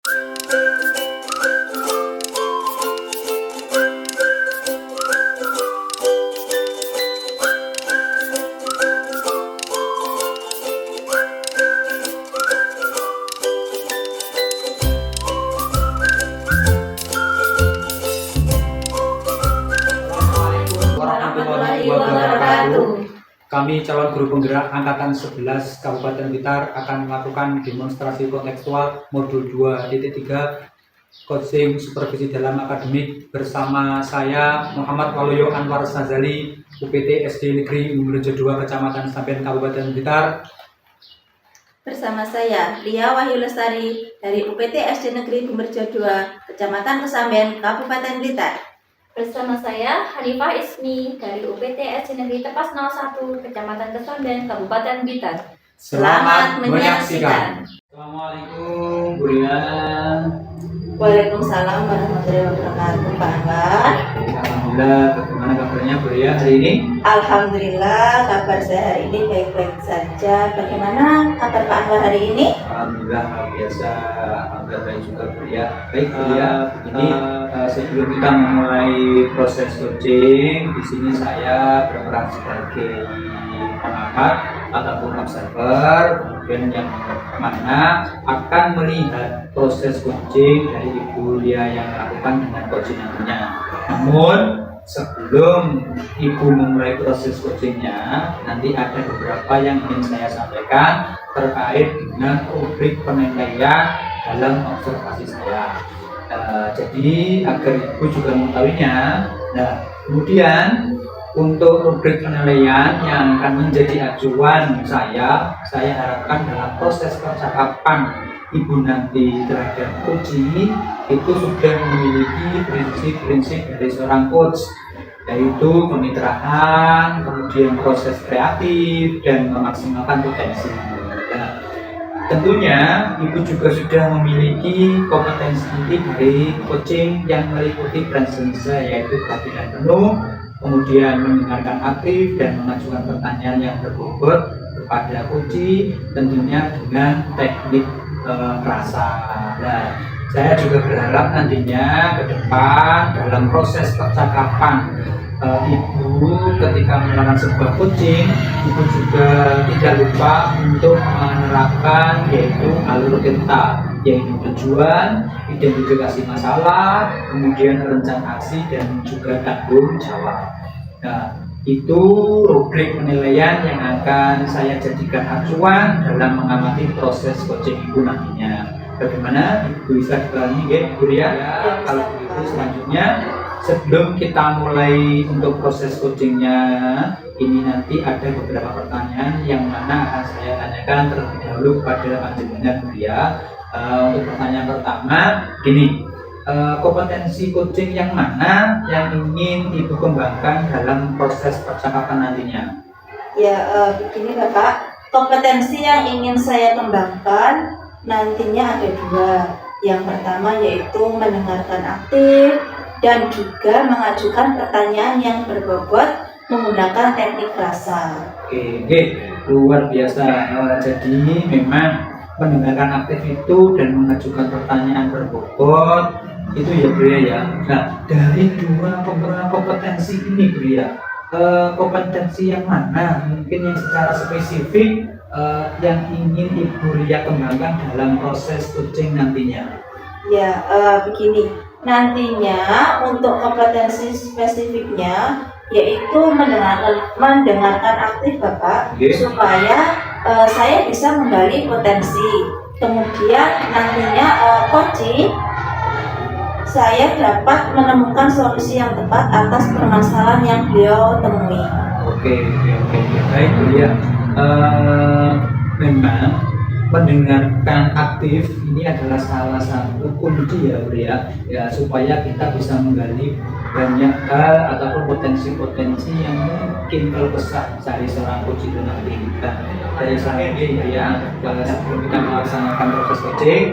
Warahmatullahi wabarakatuh. Kami calon guru penggerak Angkatan 11 Kabupaten Blitar akan melakukan demonstrasi kontekstual modul 2.3 coaching supervisi dalam akademik bersama saya Muhammad Waluyo Anwar Sazali, UPT SD Negeri Bumrejo 2 Kecamatan Samben Kabupaten Blitar. Bersama saya Lia Wahyu Lestari dari UPT SD Negeri Bumrejo 2 Kecamatan Kesamben Kabupaten Blitar. Bersama saya Hanifah Ismi dari UPT SD Negeri Tepas 01 Kecamatan Kesamben Kabupaten Blitar. Selamat menyaksikan. Assalamualaikum Bu Rian. Waalaikumsalam warahmatullahi wabarakatuh, Pak Anwar. Alhamdulillah, bagaimana kabarnya Bu Rian hari ini? Alhamdulillah, kabar saya hari ini baik-baik saja. Bagaimana kabar Pak Anwar hari ini? Alhamdulillah, luar biasa. Alhamdulillah baik juga Bu Rian. Baik Bu Rian, begini sebelum kita memulai proses coaching, di sini saya berperan sebagai pengamat ataupun observer, kemudian yang mana akan melihat proses coaching dari Ibu Lia yang melakukan dengan coaching nantinya. Namun sebelum Ibu memulai proses coachingnya, nanti ada beberapa yang ingin saya sampaikan terkait dengan rubrik penilaian dalam observasi saya. Jadi agar Ibu juga mengetahuinya. Nah, kemudian untuk rubrik penilaian yang akan menjadi acuan saya harapkan dalam proses percakapan Ibu nanti terhadap coaching itu sudah memiliki prinsip-prinsip dari seorang coach, yaitu kemitraan, kemudian proses kreatif, dan memaksimalkan potensi. Nah, tentunya Ibu juga sudah memiliki kompetensi inti dari coaching yang meliputi prinsip yaitu perhatian penuh, kemudian mendengarkan aktif dan mengajukan pertanyaan yang berbobot kepada coach, tentunya dengan teknik rasa. Nah, saya juga berharap nantinya ke depan dalam proses percakapan Ibu ketika melakukan sebuah coaching, Ibu juga tidak lupa untuk menerapkan yaitu alur TENTA, yaitu tujuan, identifikasi masalah, kemudian rencana aksi, dan juga tanggung jawab. Nah, itu rubrik penilaian yang akan saya jadikan acuan dalam mengamati proses coaching Ibu nantinya. Bagaimana Ibu bisa dikalami ya Bu Ria? Kalau begitu selanjutnya sebelum kita mulai untuk proses coachingnya, ini nanti ada beberapa pertanyaan yang mana akan saya tanyakan terlebih dahulu kepada panjenengan Bu Ria. Untuk pertanyaan pertama, gini, kompetensi coaching yang mana yang ingin Ibu kembangkan dalam proses percakapan nantinya? Ya, begini Bapak, kompetensi yang ingin saya kembangkan nantinya ada dua. Yang pertama yaitu mendengarkan aktif dan juga mengajukan pertanyaan yang berbobot menggunakan teknik rasa. Oke, luar biasa. Jadi memang mendengarkan aktif itu dan mengajukan pertanyaan berbobot itu ya Bu ya. Nah, dari dua kompetensi ini Bu ya, kompetensi yang mana mungkin yang secara spesifik yang ingin Ibu Ria kembangkan dalam proses coaching nantinya? Ya, begini, nantinya untuk kompetensi spesifiknya yaitu mendengarkan aktif Bapak, supaya saya bisa menggali potensi. Kemudian nantinya coaching saya dapat menemukan solusi yang tepat atas permasalahan yang beliau temui. Oke, baik Bu ya. Memang mendengarkan aktif ini adalah salah satu kunci ya Bu ya, supaya kita bisa menggali banyak hal ataupun potensi-potensi yang mungkin kalau besar dari seorang coach itu nanti kita. Dari saya ya, sebelum kita melaksanakan proses coaching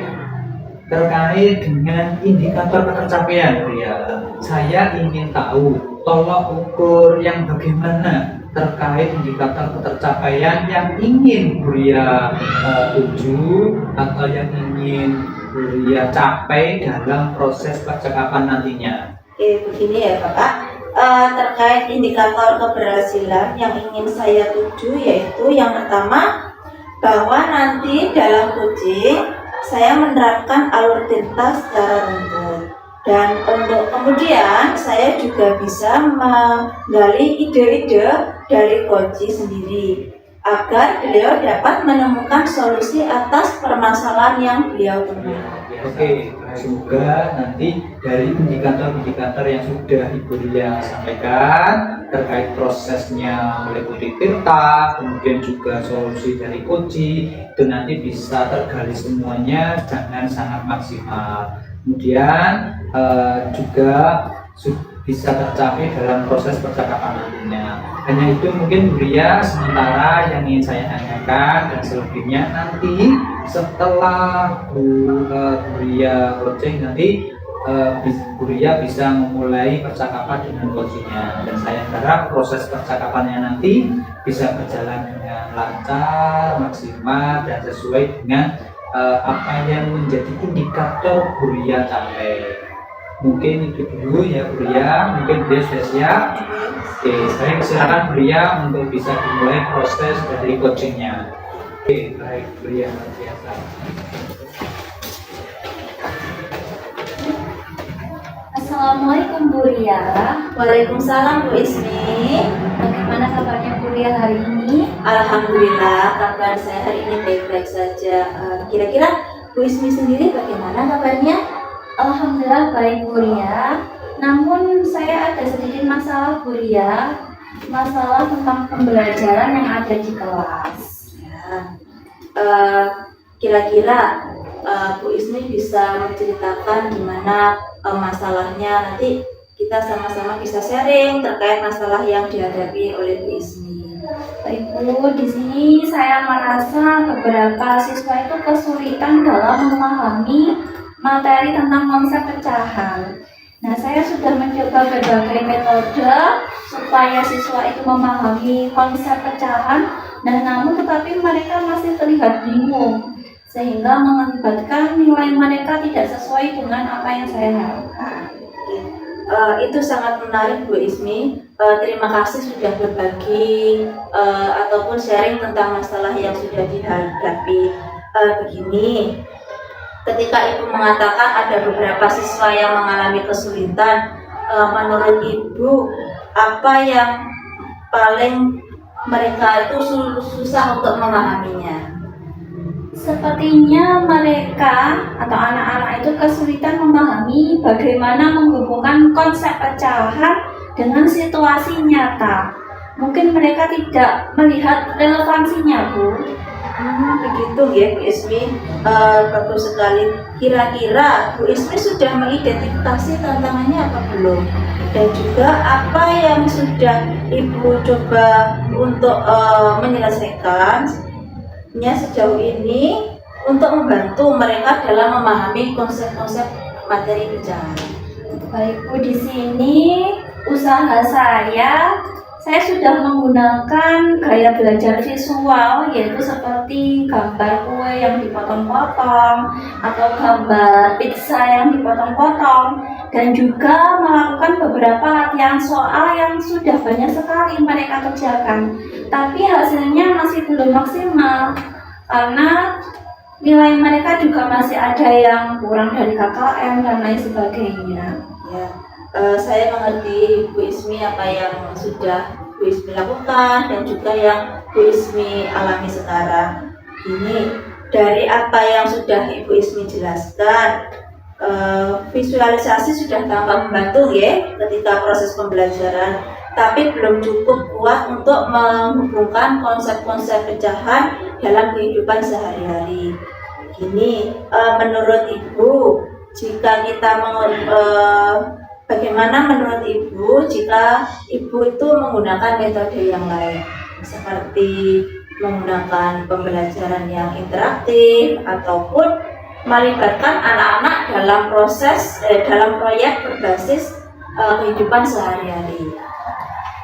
terkait dengan indikator ketercapaian ya, saya ingin tahu tolak ukur yang bagaimana terkait indikator ketercapaian yang ingin Bu Ria tuju atau yang ingin Bu Ria capai dalam proses percakapan nantinya? Oke, begini ya Bapak. Terkait indikator keberhasilan yang ingin saya tuju yaitu yang pertama, bahwa nanti dalam coaching saya menerapkan alur tinta secara runtut, dan untuk kemudian saya juga bisa menggali ide-ide dari coach sendiri agar beliau dapat menemukan solusi atas permasalahan yang beliau temui. Oke, semoga nanti dari indikator-indikator yang sudah Ibu Ria sampaikan terkait prosesnya mulai kutik tinta, kemudian juga solusi dari kunci, itu nanti bisa tergali semuanya dengan sangat maksimal. Kemudian juga bisa tercapai dalam proses percakapan nantinya. Hanya itu mungkin Bu Ria sementara yang ingin saya tanyakan, dan selebihnya nanti setelah Bu Ria coaching nanti Bu Ria bisa memulai percakapan dengan coachingnya, dan saya harap proses percakapannya nanti bisa berjalan dengan lancar, maksimal, dan sesuai dengan apa yang menjadi indikator Bu Ria capai. Mungkin itu dulu ya Bu Ria, mungkin dia sudah siap. Oke, saya silakan Bu Ria untuk bisa dimulai proses dari coachingnya. Oke, baik Bu Ria, luar biasa. Assalamualaikum Bu Ria. Waalaikumsalam Bu Ismi. Bagaimana kabarnya Bu Ria hari ini? Alhamdulillah kabar saya hari ini baik-baik saja. Kira-kira Bu Ismi sendiri bagaimana kabarnya? Alhamdulillah baik Bu Ria. Namun saya ada sedikit masalah Bu Ria, masalah tentang pembelajaran yang ada di kelas. Ya. Kira-kira Bu Ismi bisa menceritakan gimana masalahnya, nanti kita sama-sama bisa sharing terkait masalah yang dihadapi oleh Bu Ismi. Baik Bu, di sini saya merasa beberapa siswa itu kesulitan dalam memahami materi tentang konsep pecahan. Nah, saya sudah mencoba berbagai metode supaya siswa itu memahami konsep pecahan, namun tetapi mereka masih terlihat bingung, sehingga mengakibatkan nilai mereka tidak sesuai dengan apa yang saya harapkan. Itu sangat menarik Bu Ismi. Terima kasih sudah berbagi ataupun sharing tentang masalah yang sudah dihadapi. Begini, ketika Ibu mengatakan ada beberapa siswa yang mengalami kesulitan, menurut Ibu apa yang paling mereka itu susah untuk memahaminya? Sepertinya mereka atau anak-anak itu kesulitan memahami bagaimana menghubungkan konsep pecahan dengan situasi nyata. Mungkin mereka tidak melihat relevansinya, Bu. Begitu ya Bu Ismi. Bagus sekali. Kira-kira Bu Ismi sudah mengidentifikasi tantangannya apa belum? Dan juga apa yang sudah Ibu coba untuk menyelesaikannya sejauh ini untuk membantu mereka dalam memahami konsep-konsep materi pecahan. Baik Bu, di sini usaha saya sudah menggunakan gaya belajar visual, yaitu seperti gambar kue yang dipotong-potong atau gambar pizza yang dipotong-potong, dan juga melakukan beberapa latihan soal yang sudah banyak sekali mereka kerjakan, tapi hasilnya masih belum maksimal karena nilai mereka juga masih ada yang kurang dari KKM dan lain sebagainya. Ya, saya mengerti Bu Ismi apa yang sudah Bu Ismi lakukan dan juga yang Bu Ismi alami sekarang. Ini dari apa yang sudah Ibu Ismi jelaskan, visualisasi sudah tampak membantu ya ketika proses pembelajaran, tapi belum cukup kuat untuk menghubungkan konsep-konsep pecahan dalam kehidupan sehari-hari. Gini, menurut Ibu, jika kita bagaimana menurut Ibu jika Ibu itu menggunakan metode yang lain, seperti menggunakan pembelajaran yang interaktif ataupun melibatkan anak-anak dalam dalam proyek berbasis kehidupan sehari-hari?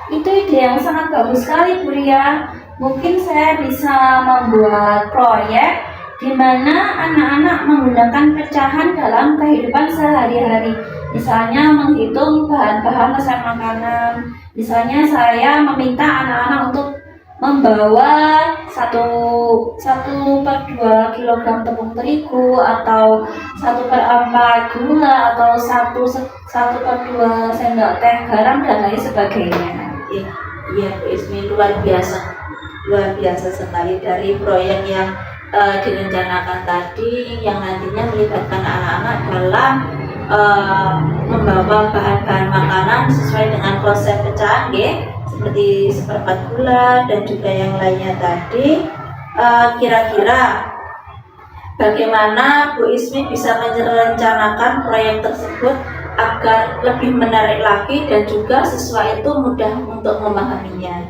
Itu ide yang sangat bagus sekali Bu Ria. Mungkin saya bisa membuat proyek di mana anak-anak menggunakan pecahan dalam kehidupan sehari-hari. Misalnya menghitung bahan-bahan resep makanan. Misalnya saya meminta anak-anak untuk membawa 1/2 kilogram tepung terigu, atau 1/4 gula, atau 1/2 sendok teh garam, dan lain sebagainya. Iya Bu Ismi, luar biasa sekali dari proyek yang direncanakan tadi, yang nantinya melibatkan anak-anak dalam membawa bahan-bahan makanan sesuai dengan konsep pecahan, seperti 1/4 gula dan juga yang lainnya tadi. Kira-kira bagaimana Bu Ismi bisa merencanakan proyek tersebut agar lebih menarik lagi dan juga siswa itu mudah untuk memahaminya?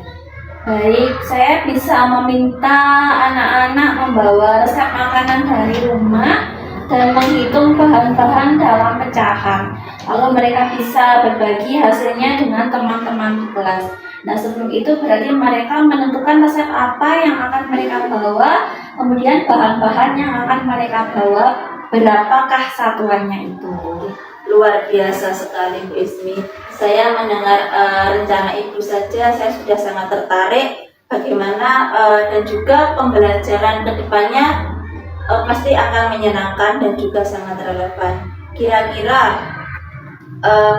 Baik, saya bisa meminta anak-anak membawa resep makanan dari rumah dan menghitung bahan-bahan dalam pecahan. Lalu mereka bisa berbagi hasilnya dengan teman-teman di kelas. Nah, sebelum itu berarti mereka menentukan resep apa yang akan mereka bawa, kemudian bahan-bahan yang akan mereka bawa, berapakah satuannya itu. Luar biasa sekali Bu Ismi. Saya mendengar rencana Ibu saja, saya sudah sangat tertarik bagaimana dan juga pembelajaran kedepannya pasti akan menyenangkan dan juga sangat relevan. Kira-kira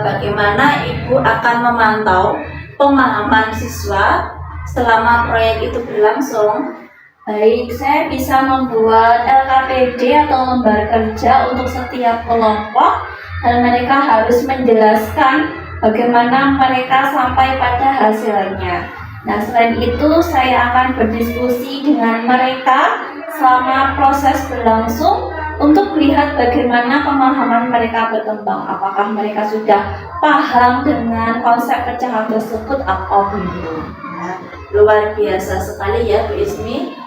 bagaimana Ibu akan memantau pemahaman siswa selama proyek itu berlangsung? Baik, saya bisa membuat LKPD atau lembar kerja untuk setiap kelompok, dan mereka harus menjelaskan bagaimana mereka sampai pada hasilnya. Nah, selain itu saya akan berdiskusi dengan mereka selama proses berlangsung untuk melihat bagaimana pemahaman mereka berkembang. Apakah mereka sudah paham dengan konsep pecahan tersebut atau belum? Nah, luar biasa sekali ya Bu Ismi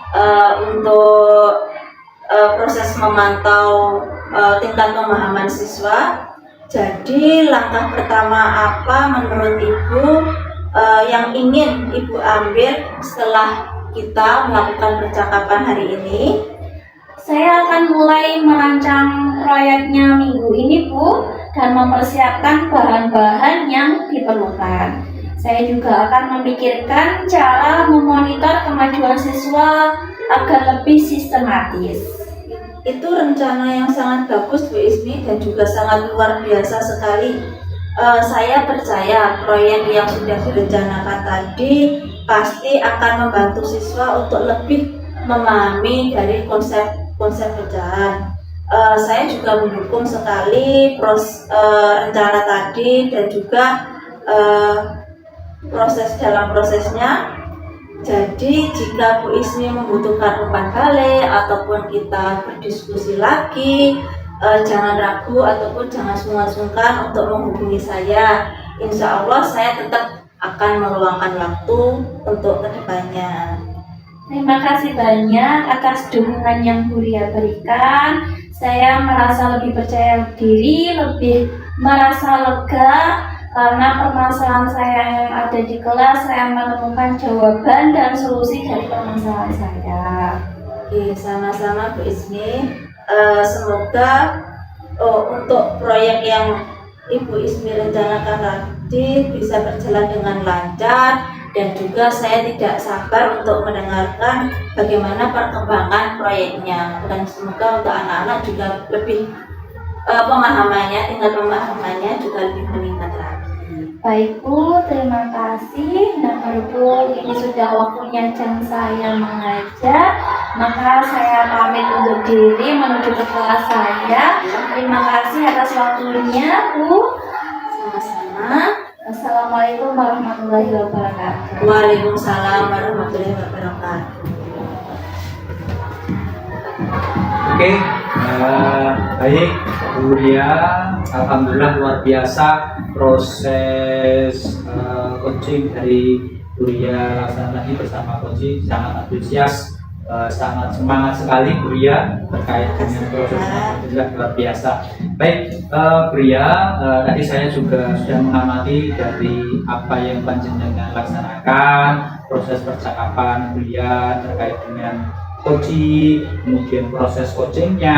untuk proses memantau tingkat pemahaman siswa. Jadi langkah pertama apa menurut Ibu yang ingin Ibu ambil setelah kita melakukan percakapan hari ini? Saya akan mulai merancang proyeknya minggu ini, Bu, dan mempersiapkan bahan-bahan yang diperlukan. Saya juga akan memikirkan cara memonitor kemajuan siswa agar lebih sistematis. Itu rencana yang sangat bagus Bu Ismi dan juga sangat luar biasa sekali. Saya percaya proyek yang sudah direncanakan tadi pasti akan membantu siswa untuk lebih memahami dari konsep pecahan. Saya juga mendukung sekali rencana tadi dan juga prosesnya. Jadi jika Bu Ismi membutuhkan umpan balik ataupun kita berdiskusi lagi, jangan ragu ataupun jangan sungkan-sungkan untuk menghubungi saya. Insya Allah saya tetap akan meluangkan waktu untuk kedepannya. Terima kasih banyak atas dukungan yang Bu Ria berikan. Saya merasa lebih percaya diri, lebih merasa lega karena permasalahan saya yang ada di kelas, saya menemukan jawaban dan solusi dari permasalahan saya. Oke, sama-sama Bu Ismi. Semoga untuk proyek yang Ibu Ismi rencanakan tadi bisa berjalan dengan lancar, dan juga saya tidak sabar untuk mendengarkan bagaimana perkembangan proyeknya, dan semoga untuk anak-anak juga lebih tingkat pemahamannya juga lebih meningkat lagi. Baik Bu, terima kasih. Nah, berhubung ini sudah waktunya jam saya mengajar, maka saya pamit undur diri menuju ke kelas saya. Terima kasih atas waktunya Bu. Sama-sama. Assalamualaikum warahmatullahi wabarakatuh. Waalaikumsalam warahmatullahi wabarakatuh. Oke, baik Bu Ria, alhamdulillah luar biasa proses coaching dari Bu Ria laksana tadi bersama coaching, sangat antusias, sangat semangat sekali Bu Ria terkait dengan proses alhamdulillah luar biasa. Baik Bu Ria, tadi saya juga sudah mengamati dari apa yang panjenengan laksanakan, proses percakapan Bu Ria terkait dengan coaching, kemudian proses coachingnya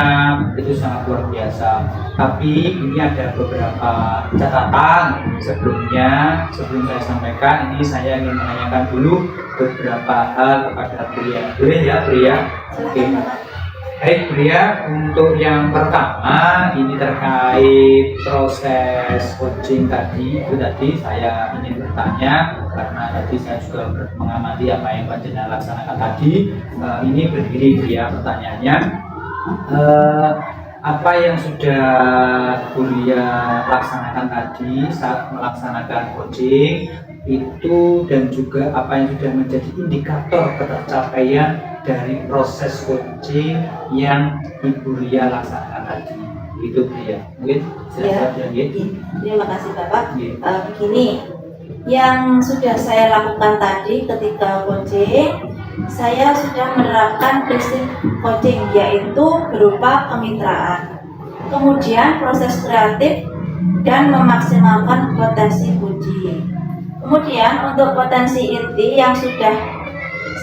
itu sangat luar biasa. Tapi ini ada beberapa catatan sebelumnya. Sebelum saya sampaikan, ini saya ingin menanyakan dulu beberapa hal kepada Bria. Boleh ya, Bria? Oke. Baik, Bria, untuk yang pertama ini terkait proses coaching tadi. Itu tadi saya ingin bertanya karena tadi saya juga mengamati apa yang Panjenengan laksanakan tadi. Ini berdiri, Bria, pertanyaannya. Apa yang sudah Bria laksanakan tadi saat melaksanakan coaching itu, dan juga apa yang sudah menjadi indikator ketercapaian dari proses coaching yang Ibu Ria laksanakan tadi. Itu Bria. Mungkin silakan ya. Terima kasih Bapak. Ya. Begini, yang sudah saya lakukan tadi ketika coaching, saya sudah menerapkan prinsip coaching, yaitu berupa kemitraan, kemudian proses kreatif, dan memaksimalkan potensi coaching. Kemudian untuk potensi inti yang sudah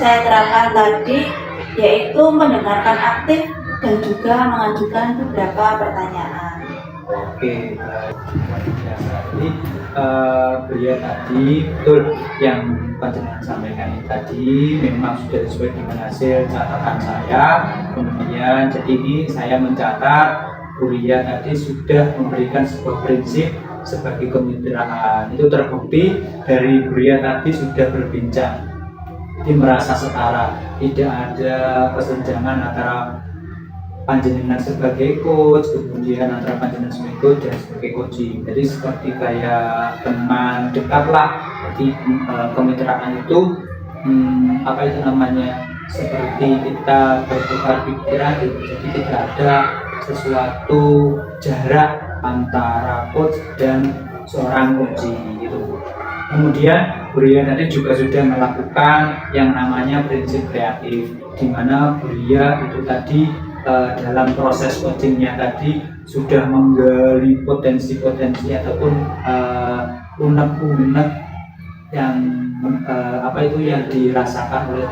saya terapkan tadi, yaitu mendengarkan aktif dan juga mengajukan beberapa pertanyaan. Oke, jadi Bria tadi betul yang Panjenengan sampaikan tadi memang sudah sesuai dengan hasil catatan saya. Kemudian jadi ini saya mencatat Bria tadi sudah memberikan sebuah prinsip sebagai kemitraan. Itu terbukti dari Bria tadi sudah berbincang, merasa setara, tidak ada kesenjangan antara Panjenengan sebagai coach, kemudian antara Panjenengan sebagai coach dan sebagai coaching. Jadi seperti kayak teman dekat lah. Jadi kemitraan itu apa itu namanya, seperti kita bertukar pikiran. Jadi tidak ada sesuatu jarak antara coach dan seorang coaching gitu. Kemudian Bria tadi juga sudah melakukan yang namanya prinsip kreatif, di mana Bria itu tadi dalam proses coachingnya tadi sudah menggali potensi-potensi ataupun unek-unek yang apa itu yang dirasakan oleh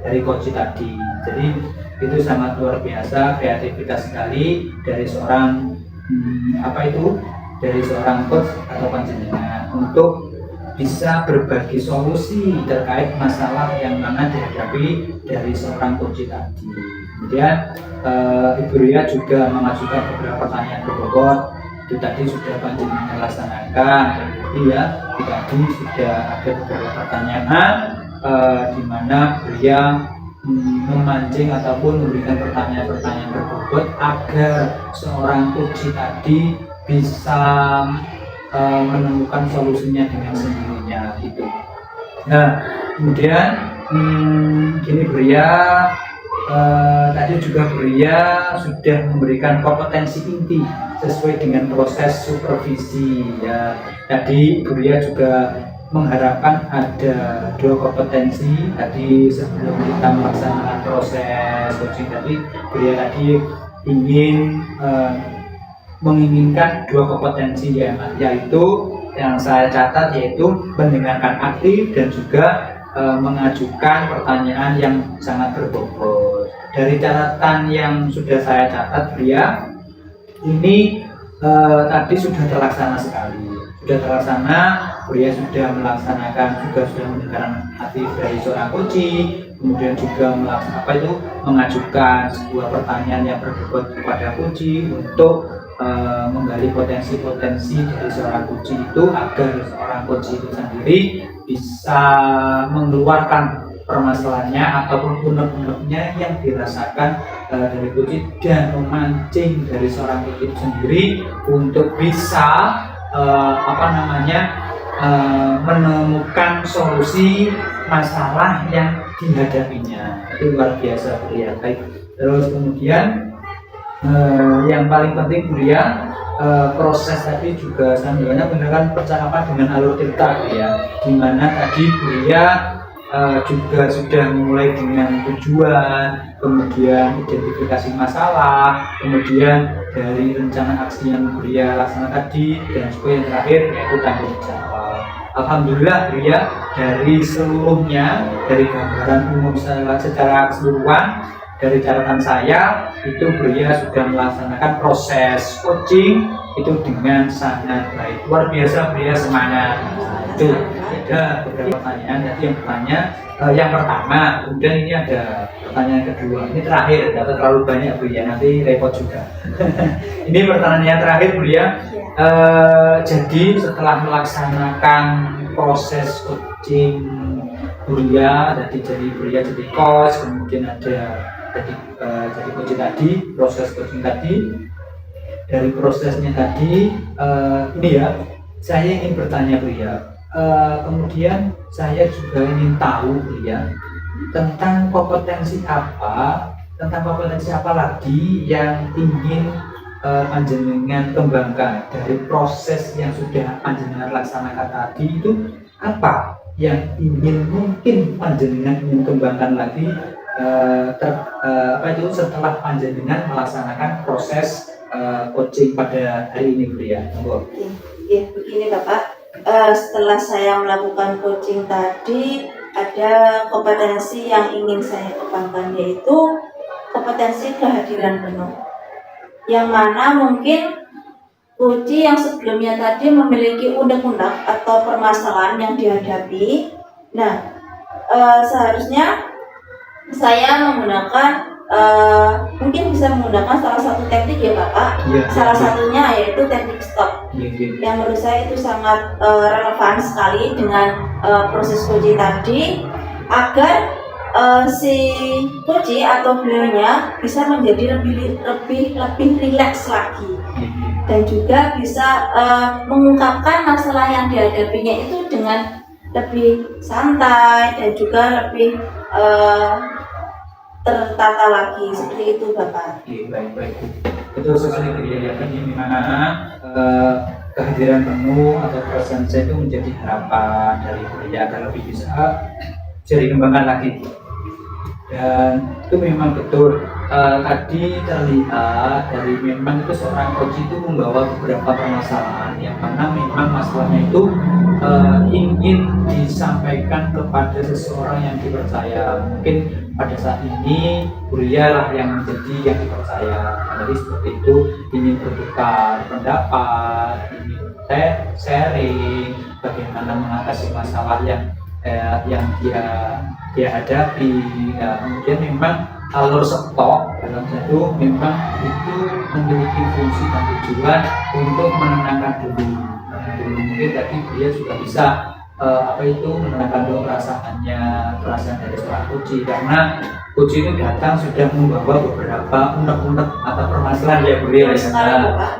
dari coach tadi. Jadi itu sangat luar biasa, kreativitas sekali dari seorang dari seorang coach atau Panjenengan untuk bisa berbagi solusi terkait masalah yang mana dihadapi dari seorang coach tadi. Kemudian Ibu Ria juga mengajukan beberapa pertanyaan berbobot. Itu tadi sudah Panjenengan laksanakan. Jadi ya, tadi sudah ada beberapa pertanyaan di mana Ria memancing ataupun memberikan pertanyaan-pertanyaan berbobot agar seorang coach tadi bisa menemukan solusinya dengan sendirinya gitu. Nah, kemudian gini Bria, tadi juga Bria sudah memberikan kompetensi inti sesuai dengan proses supervisi ya. Tadi Bria juga mengharapkan ada 2 kompetensi tadi sebelum kita melaksanakan proses coaching tadi. Bria tadi ingin menginginkan 2 kompetensi yaitu yang saya catat, yaitu mendengarkan aktif dan juga mengajukan pertanyaan yang sangat berbobot. Dari catatan yang sudah saya catat Bria, ini tadi sudah terlaksana sekali. Sudah terlaksana, Bria sudah melaksanakan juga sudah mendengarkan aktif dari seorang coaching, kemudian juga mengajukan sebuah pertanyaan yang berbobot kepada coaching untuk menggali potensi-potensi dari seorang coach itu agar seorang coach itu sendiri bisa mengeluarkan permasalahannya ataupun unek-uneknya yang dirasakan dari coach dan memancing dari seorang coach itu sendiri untuk bisa menemukan solusi masalah yang dihadapinya. Itu luar biasa Bria. Baik. Terus kemudian yang paling penting Bria, proses tadi juga sebenarnya menggunakan percakapan dengan alur cerita ya, dimana tadi Bria juga sudah mulai dengan tujuan, kemudian identifikasi masalah, kemudian dari rencana aksi yang Bria laksanakan tadi, dan juga yang terakhir yaitu tanggung jawab. Alhamdulillah Bria, dari seluruhnya, dari gambaran umum secara keseluruhan, dari catatan saya itu Buya sudah melaksanakan proses coaching itu dengan sangat baik, luar biasa Buya, semangat. Itu ada beberapa pertanyaan. Jadi yang bertanya yang pertama, kemudian ini ada pertanyaan kedua, ini terakhir, tidak terlalu banyak Buya, nanti repot juga. Ini pertanyaan yang terakhir Buya. Jadi setelah melaksanakan proses coaching Buya, jadi Buya jadi coach, kemudian ada jadi coaching tadi, proses coaching tadi, dari prosesnya tadi ini ya, saya ingin bertanya Buya, kemudian saya juga ingin tahu Buya tentang kompetensi apa lagi yang ingin panjenengan kembangkan dari proses yang sudah panjenengan laksanakan tadi. Itu apa yang mungkin panjenengan ingin kembangkan lagi setelah panjenengan melaksanakan proses coaching pada hari ini Buya? Iya, begini Bapak, setelah saya melakukan coaching tadi ada kompetensi yang ingin saya kembangkan, yaitu kompetensi kehadiran penuh, yang mana mungkin Puji yang sebelumnya tadi memiliki unek-unek atau permasalahan yang dihadapi. Nah, seharusnya saya menggunakan mungkin bisa menggunakan salah satu teknik ya Bapak. Salah satunya yaitu teknik stop. Yang menurut saya itu sangat relevan sekali dengan proses Puji tadi, agar si Puji atau beliaunya bisa menjadi lebih rileks lagi, dan juga bisa mengungkapkan masalah yang dihadapinya itu dengan lebih santai dan juga lebih tertata lagi, seperti itu Bapak. Baik. Betul sekali Buya, ini dimana kehadiran penuh atau presensi itu menjadi harapan dari Buya agar lebih bisa dikembangkan lagi. Dan itu memang betul, tadi terlihat dari memang itu seorang coach itu membawa beberapa permasalahan yang mana memang masalahnya itu ingin disampaikan kepada seseorang yang dipercaya. Mungkin pada saat ini Buya lah yang menjadi yang dipercaya. Jadi seperti itu, ingin bertukar pendapat, ingin sharing bagaimana mengatasi masalah yang dia hadapi. Kemudian memang alur stok dalam satu memang itu memiliki fungsi dan tujuan untuk menenangkan dulu. Mungkin tadi dia juga bisa menenangkan dulu perasaan dari seorang Puji, karena Puji itu datang sudah membawa beberapa unek-unek atau permasalahan ya Buya.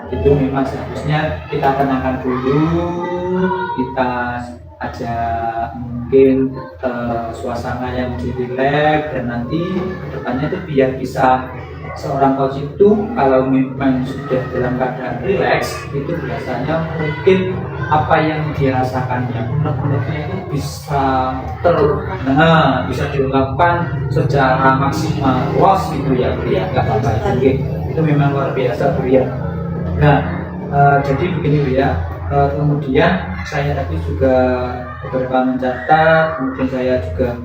Itu memang seharusnya kita tenangkan dulu, kita ada mungkin suasana yang lebih rileks, dan nanti kedepannya itu biar bisa seorang coach itu kalau memang sudah dalam keadaan rileks itu biasanya mungkin apa yang dirasakan yang unek-uneknya itu bisa bisa diungkapkan secara maksimal, luas gitu ya Buya, nggak apa-apa itu memang luar biasa Buya. Nah jadi begini Buya. Kemudian saya tadi juga beberapa mencatat, kemudian saya juga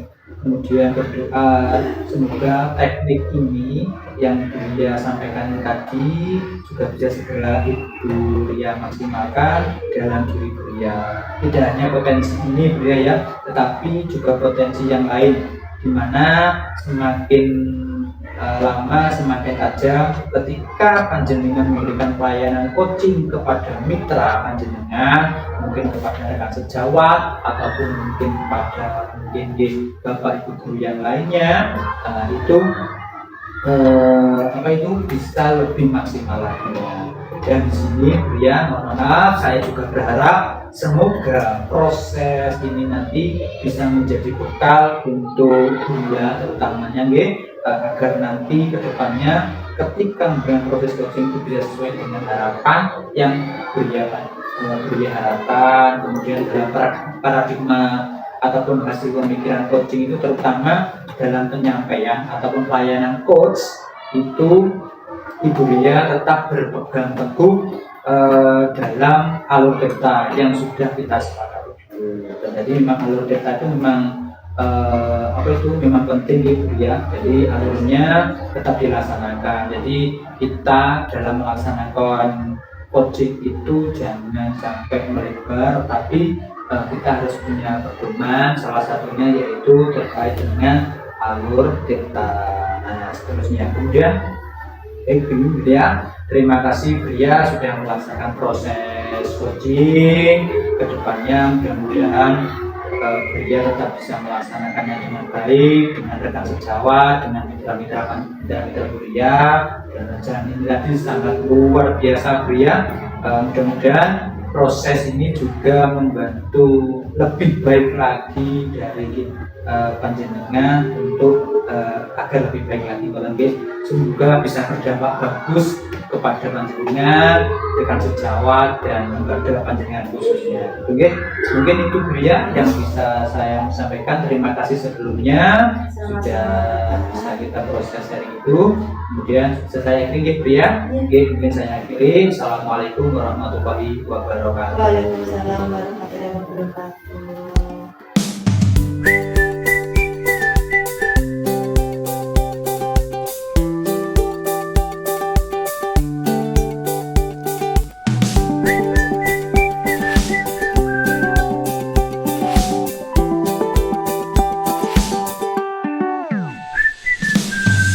berdoa semoga teknik ini yang Buya sampaikan tadi juga bisa segera Ibu Buya maksimalkan dalam diri Buya. Tidak hanya potensi ini Buya ya, tetapi juga potensi yang lain, di mana semakin lama semakin tajam ketika panjenengan memberikan pelayanan coaching kepada mitra panjenengan, mungkin kepada rekan sejawat ataupun mungkin kepada bapak ibu guru yang lainnya, itu bisa lebih maksimal lagi. Dan di sini Buya mohon maaf, saya juga berharap semoga proses ini nanti bisa menjadi bekal untuk Buya terutamanya agar nanti ke depannya ketika dengan proses coaching itu bisa sesuai dengan harapan yang Buya harapkan. Kemudian dalam paradigma ataupun hasil pemikiran coaching itu, terutama dalam penyampaian ataupun pelayanan coach itu, Ibu Buya tetap berpegang teguh dalam alur data yang sudah kita sepakati. Jadi memang alur data itu memang apa itu memang penting gitu ya. Jadi alurnya tetap dilaksanakan. Jadi kita dalam melaksanakan coaching itu jangan sampai melebar, tapi kita harus punya pedoman. Salah satunya yaitu terkait dengan alur data. Nah, seterusnya kemudian ya, terima kasih Bria sudah melaksanakan proses coaching. Kedepannya mudah-mudahan Bria tetap bisa melaksanakannya dengan baik dengan rekan sejawat, dengan mitra-mitra Bria, dan rencana ini tadi sangat luar biasa Bria. Mudah-mudahan proses ini juga membantu lebih baik lagi dari panjenengan untuk agar lebih baik lagi Bapak. Semoga bisa berdampak bagus kepada panjenengan, rekan sejawat dan kepada panjenengan khususnya. Oke, mungkin itu Bria yang bisa saya sampaikan. Terima kasih sebelumnya sudah bisa kita proses hari itu. Kemudian saya akhiri Bria. Oke, mungkin saya akhiri. Assalamualaikum warahmatullahi wabarakatuh. Waalaikumsalam warahmatullahi wabarakatuh.